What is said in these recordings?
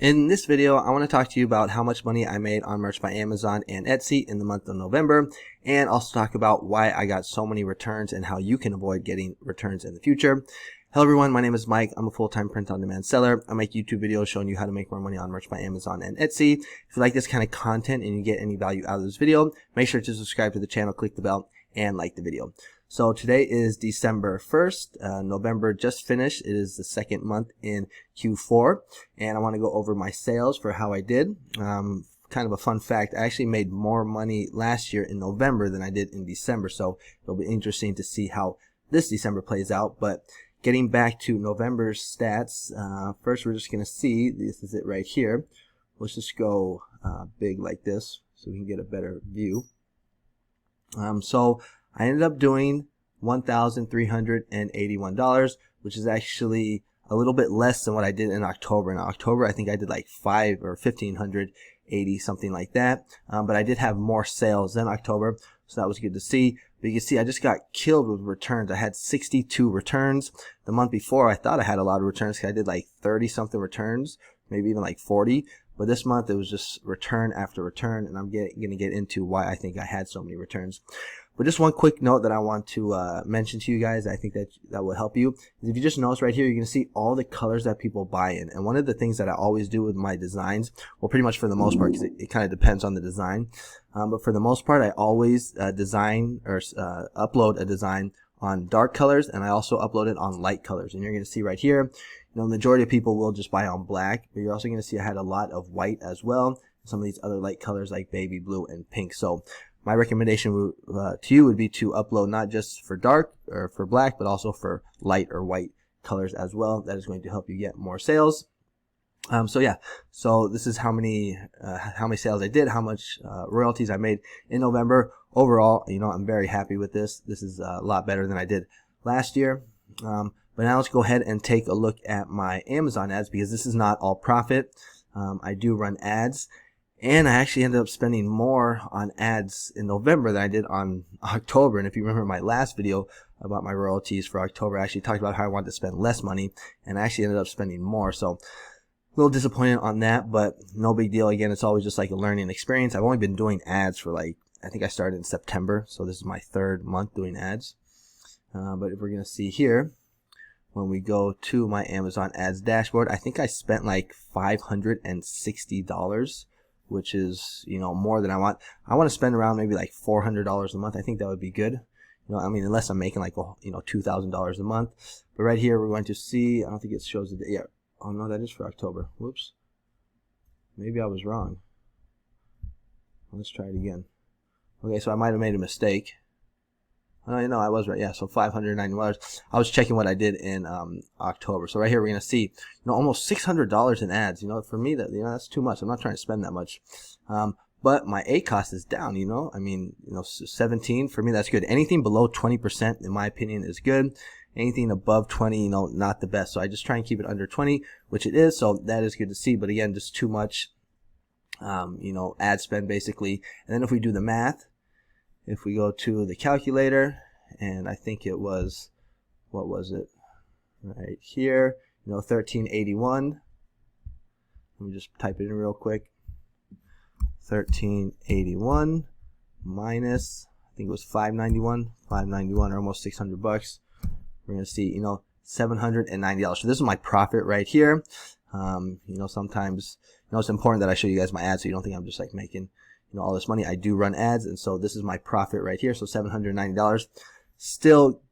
In this video, I want to talk to you about how much money I made on Merch by Amazon and Etsy in the month of November, and also talk about why I got so many returns and how you can avoid getting returns in the future. Hello everyone, my name is Mike. I'm a full-time print-on-demand seller. I make YouTube videos showing you how to make more money on Merch by Amazon and Etsy. If you like this kind of content and you get any value out of this video, make sure to subscribe to the channel, click the bell, and like the video. So today is December 1st. November just finished. It is the second month in Q4, and I want to go over my sales for how I did. Kind of a fun fact, I actually made more money last year in November than I did in December, so it'll be interesting to see how this December plays out. But getting back to November's stats, first we're just going to see, this is it right here. Let's just go big like this so we can get a better view. So I ended up doing $1,381, which is actually a little bit less than what I did in October. In October, I think I did like $1,580, something like that. But I did have more sales than October, so that was good to see. But you can see I just got killed with returns. I had 62 returns. The month before, I thought I had a lot of returns because I did like 30-something returns, maybe even like 40. But this month, it was just return after return, and I'm going to get into why I think I had so many returns. But just one quick note that I want to mention to you guys, I think that will help you, is if you just notice right here, you're going to see all the colors that people buy in. And one of the things that I always do with my designs, well, pretty much for the most part, because it kind of depends on the design, but for the most part, I always design or upload a design on dark colors, and I also upload it on light colors. And you're going to see right here, the majority of people will just buy on black, but you're also going to see I had a lot of white as well, some of these other light colors like baby blue and pink. So my recommendation to you would be to upload not just for dark or for black, but also for light or white colors as well. That is going to help you get more sales. So yeah, so this is how many sales I did, how much royalties I made in November. Overall, I'm very happy with this. This is a lot better than I did last year. But now let's go ahead and take a look at my Amazon ads, because this is not all profit. I do run ads. And I actually ended up spending more on ads in November than I did on October. And if you remember my last video about my royalties for October, I actually talked about how I wanted to spend less money, and I actually ended up spending more. So a little disappointed on that, but no big deal. Again, it's always just like a learning experience. I've only been doing ads for I think I started in September, so this is my third month doing ads. But if we're going to see here, when we go to my Amazon ads dashboard, I think I spent like $560. Which is, more than I want. I want to spend around maybe like $400 a month. I think that would be good. Unless I'm making like, $2,000 a month. But right here, we're going to see, I don't think it shows the, yeah. Oh no, that is for October. Whoops. Maybe I was wrong. Let's try it again. Okay, so I might have made a mistake. Oh, no, I was right. Yeah, so $590. I was checking what I did in October. So right here we're gonna see, almost $600 in ads. For me that's too much. I'm not trying to spend that much. But my ACoS is down. 17 for me. That's good. Anything below 20%, in my opinion, is good. Anything above 20, not the best. So I just try and keep it under 20, which it is. So that is good to see. But again, just too much, ad spend basically. And then if we do the math. If we go to the calculator, and I think it was, what was it? Right here, 1381. Let me just type it in real quick. 1381 minus, I think it was 591, or almost $600. We're going to see, $790. So this is my profit right here. Sometimes, it's important that I show you guys my ads so you don't think I'm just like making all this money. I do run ads, and so this is my profit right here. So $790, still,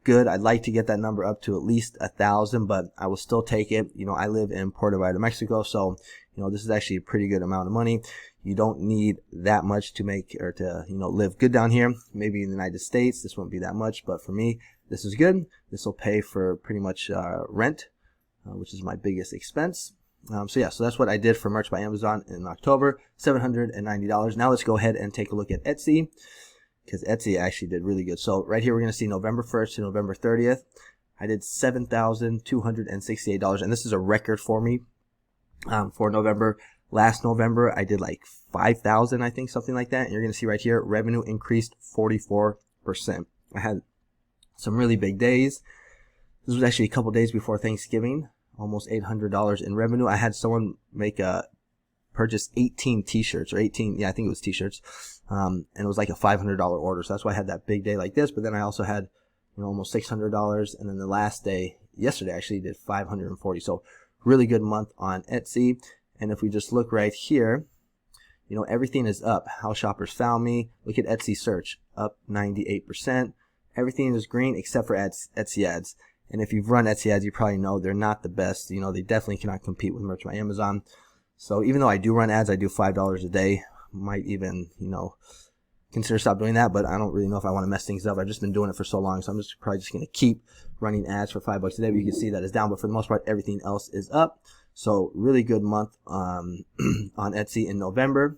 good. I'd like to get that number up to at least 1,000, but I will still take it. I live in Puerto Vallarta, Mexico, so this is actually a pretty good amount of money. You don't need that much to make or to live good down here. Maybe in the United States this won't be that much, but for me this is good. This will pay for pretty much rent, which is my biggest expense. So that's what I did for Merch by Amazon in October, $790. Now let's go ahead and take a look at Etsy, because Etsy actually did really good. So right here we're going to see November 1st to November 30th. I did $7,268, and this is a record for me for November. Last November I did like 5,000, I think, something like that. And you're going to see right here, revenue increased 44%. I had some really big days. This was actually a couple days before Thanksgiving. almost $800 in revenue. I had someone purchase 18 t-shirts or 18, yeah, I think it was t-shirts. And it was like a $500 order. So that's why I had that big day like this. But then I also had, almost $600. And then the last day, yesterday, I actually did 540. So really good month on Etsy. And if we just look right here, everything is up. How shoppers found me. Look at Etsy search, up 98%. Everything is green except for Etsy ads. And if you've run Etsy ads, you probably know they're not the best. They definitely cannot compete with Merch by Amazon. So even though I do run ads, I do $5 a day. Might even, consider stop doing that, but I don't really know if I want to mess things up. I've just been doing it for so long, so I'm probably just going to keep running ads for $5 a day. But you can see that it's down, but for the most part, everything else is up. So really good month on Etsy in November.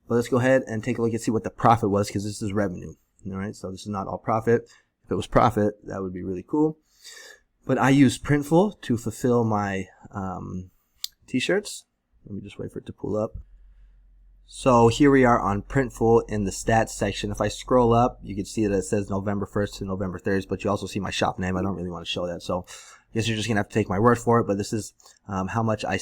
But let's go ahead and take a look and see what the profit was, because this is revenue. All right, so this is not all profit. If it was profit, that would be really cool. But I use Printful to fulfill my t-shirts. Let me just wait for it to pull up. So here we are on Printful in the stats section. If I scroll up, you can see that it says November 1st to November 3rd, but you also see my shop name. I don't really want to show that. So I guess you're just going to have to take my word for it. But this is how much I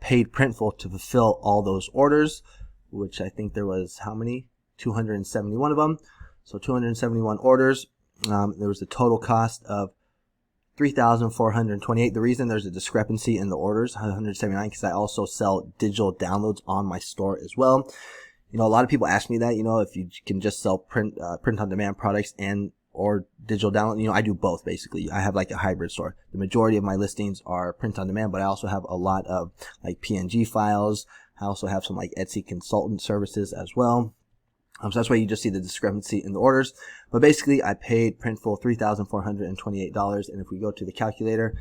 paid Printful to fulfill all those orders, which I think there was how many? 271 of them. So 271 orders. There was a total cost of $3,428. The reason there's a discrepancy in the orders, 179, because I also sell digital downloads on my store as well. A lot of people ask me that, if you can just sell print on demand products or digital download. I do both basically. I have like a hybrid store. The majority of my listings are print on demand, but I also have a lot of like PNG files. I also have some like Etsy consultant services as well. So that's why you just see the discrepancy in the orders. But basically, I paid Printful $3,428. And if we go to the calculator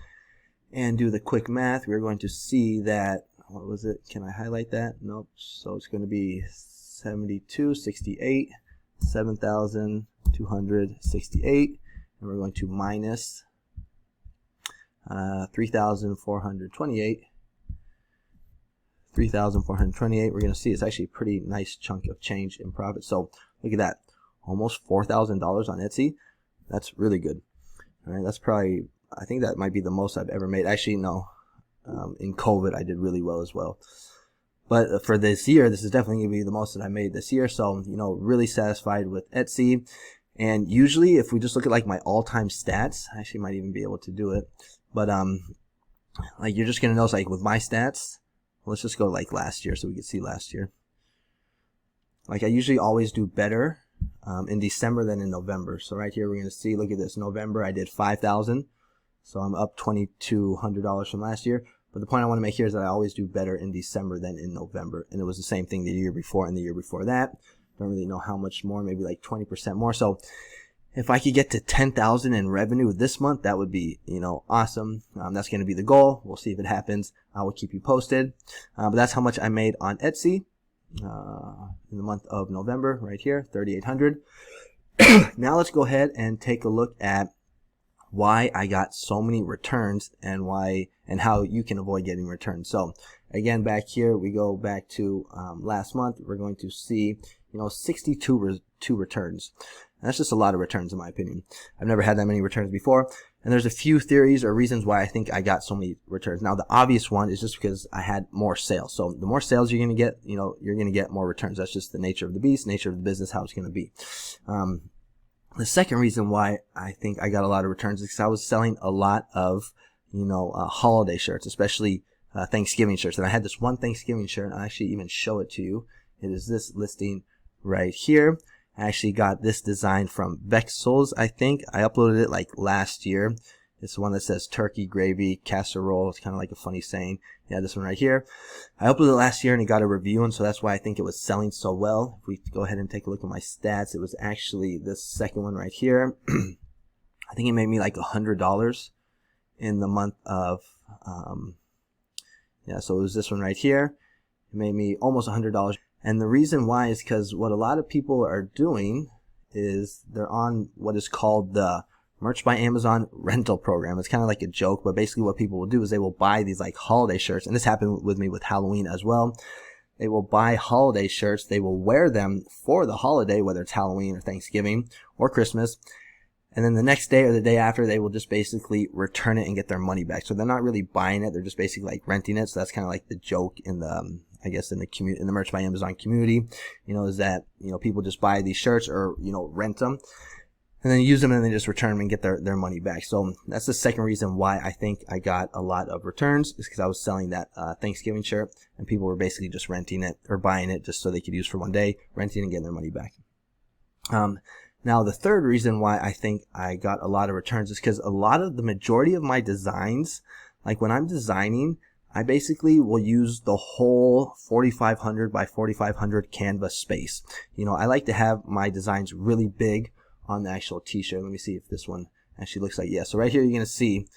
and do the quick math, we're going to see that, what was it? Can I highlight that? Nope. So it's going to be 7268, 7,268. And we're going to minus 3,428. 3,428. We're going to see it's actually a pretty nice chunk of change in profit. So look at that, almost $4,000 on Etsy. That's really good. All right, that's probably, I think that might be the most I've ever made. Actually, no, in COVID I did really well as well. But for this year, this is definitely going to be the most that I made this year. So really satisfied with Etsy. And usually, if we just look at like my all-time stats, I actually might even be able to do it. But like you're just going to notice like with my stats. Let's just go like last year so we can see last year. Like I usually always do better in December than in November. So right here we're going to see, look at this. November I did 5,000. So I'm up $2,200 from last year. But the point I want to make here is that I always do better in December than in November. And it was the same thing the year before and the year before that. Don't really know how much more, maybe like 20% more. So if I could get to 10,000 in revenue this month, that would be, awesome. That's going to be the goal. We'll see if it happens. I will keep you posted. But that's how much I made on Etsy in the month of November, right here, 3,800. Now let's go ahead and take a look at why I got so many returns and how you can avoid getting returns. So again, back here, we go back to last month. We're going to see, 62 returns. And that's just a lot of returns in my opinion. I've never had that many returns before. And there's a few theories or reasons why I think I got so many returns. Now, the obvious one is just because I had more sales. So the more sales you're going to get, you're going to get more returns. That's just the nature of the beast, nature of the business, how it's going to be. The second reason why I think I got a lot of returns is because I was selling a lot of, holiday shirts, especially Thanksgiving shirts. And I had this one Thanksgiving shirt, and I'll actually even show it to you. It is this listing right here. I actually got this design from Vexels, I think. I uploaded it like last year. It's the one that says turkey gravy casserole. It's kind of like a funny saying. Yeah, this one right here. I uploaded it last year and it got a review, and so that's why I think it was selling so well. If we go ahead and take a look at my stats, it was actually this second one right here. I think it made me like $100 in the month of, so it was this one right here. It made me almost $100. And the reason why is because what a lot of people are doing is they're on what is called the Merch by Amazon rental program. It's kind of like a joke, but basically what people will do is they will buy these like holiday shirts. And this happened with me with Halloween as well. They will buy holiday shirts. They will wear them for the holiday, whether it's Halloween or Thanksgiving or Christmas. And then the next day or the day after, they will just basically return it and get their money back. So they're not really buying it. They're just basically like renting it. So that's kind of like the joke in the, I guess in the Merch by Amazon community, is that, people just buy these shirts or, rent them and then use them and then just return them and get their money back. So that's the second reason why I think I got a lot of returns, is because I was selling that Thanksgiving shirt and people were basically just renting it or buying it just so they could use for one day, renting and getting their money back. Now, the third reason why I think I got a lot of returns is because the majority of my designs, like when I'm designing, I basically will use the whole 4,500 by 4,500 canvas space. I like to have my designs really big on the actual t-shirt. Let me see if this one actually looks like, yeah. So right here, you're going to see,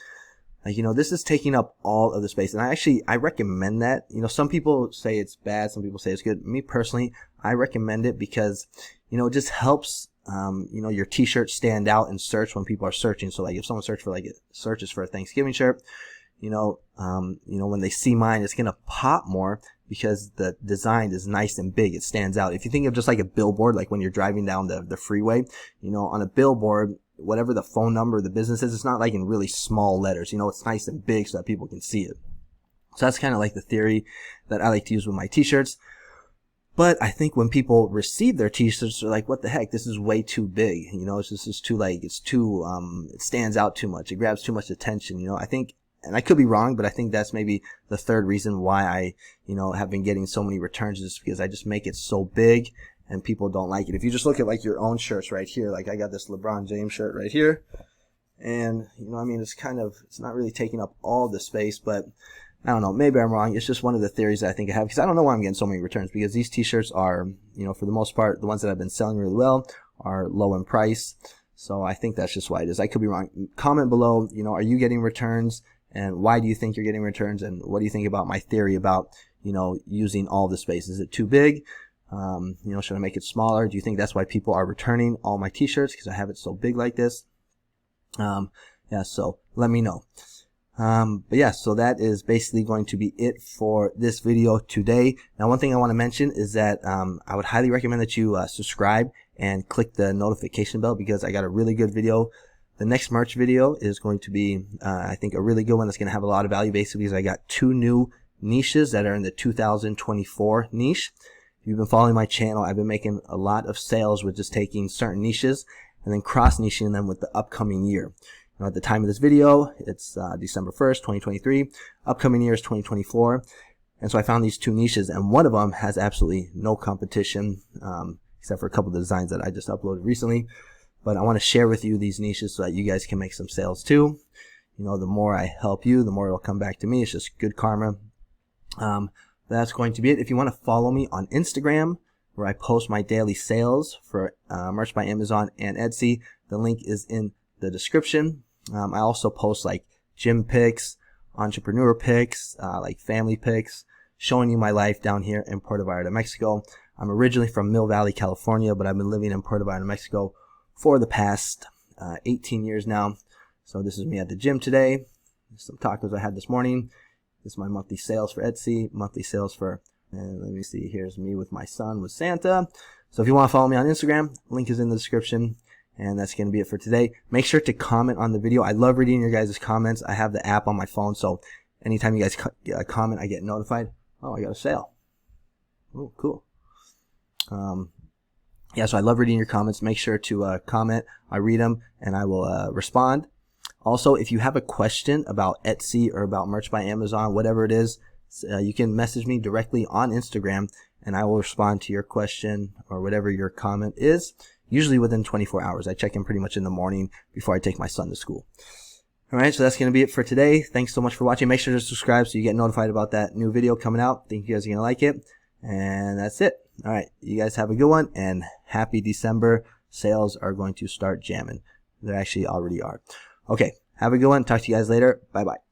like, this is taking up all of the space. And I recommend that. Some people say it's bad. Some people say it's good. Me personally, I recommend it because, it just helps your t-shirt stand out in search when people are searching. So like if someone searches for a Thanksgiving shirt, when they see mine, it's going to pop more because the design is nice and big. It stands out. If you think of just like a billboard, like when you're driving down the freeway, on a billboard, whatever the phone number of the business is, it's not like in really small letters. It's nice and big so that people can see it. So that's kind of like the theory that I like to use with my t-shirts. But I think when people receive their t-shirts, they're like, what the heck? This is way too big. It stands out too much. It grabs too much attention. I think, and I could be wrong, but I think that's maybe the third reason why I, have been getting so many returns, is because I just make it so big and people don't like it. If you just look at like your own shirts right here, like I got this LeBron James shirt right here. And, it's not really taking up all the space, but I don't know, maybe I'm wrong. It's just one of the theories that I think I have, because I don't know why I'm getting so many returns, because these t-shirts are, for the most part, the ones that I've been selling really well are low in price. So I think that's just why it is. I could be wrong. Comment below, are you getting returns, and why do you think you're getting returns, and what do you think about my theory about, using all the space? Is it too big? Should I make it smaller? Do you think that's why people are returning all my t-shirts, because I have it so big like this? Yeah, so let me know. But yeah, so that is basically going to be it for this video today. Now, one thing I want to mention is that I would highly recommend that you subscribe and click the notification bell, because I got a really good video. The next merch video is going to be, I think, a really good one that's going to have a lot of value, basically, because I got 2 new niches that are in the 2024 niche. If you've been following my channel, I've been making a lot of sales with just taking certain niches and then cross-niching them with the upcoming year. At the time of this video, it's December 1st, 2023. Upcoming year is 2024. And so I found these 2 niches, and one of them has absolutely no competition, except for a couple of designs that I just uploaded recently. But I want to share with you these niches so that you guys can make some sales too. The more I help you, the more it'll come back to me. It's just good karma. That's going to be it. If you want to follow me on Instagram, where I post my daily sales for Merch by Amazon and Etsy, the link is in the description. I also post like gym pics, entrepreneur pics, like family pics, showing you my life down here in Puerto Vallarta, Mexico. I'm originally from Mill Valley, California, but I've been living in Puerto Vallarta, Mexico for the past 18 years now. So this is me at the gym today. Some tacos I had this morning. This is my monthly sales for Etsy, monthly sales for, and let me see, here's me with my son with Santa. So if you want to follow me on Instagram, link is in the description. And that's going to be it for today. Make sure to comment on the video. I love reading your guys' comments. I have the app on my phone, so anytime you guys comment, I get notified. Oh, I got a sale. Oh, cool. Yeah, so I love reading your comments. Make sure to comment. I read them, and I will respond. Also, if you have a question about Etsy or about Merch by Amazon, whatever it is, you can message me directly on Instagram, and I will respond to your question or whatever your comment is. Usually within 24 hours. I check in pretty much in the morning before I take my son to school. Alright, so that's going to be it for today. Thanks so much for watching. Make sure to subscribe so you get notified about that new video coming out. Think you guys are going to like it. And that's it. Alright, you guys have a good one, and happy December. Sales are going to start jamming. They actually already are. Okay, have a good one. Talk to you guys later. Bye-bye.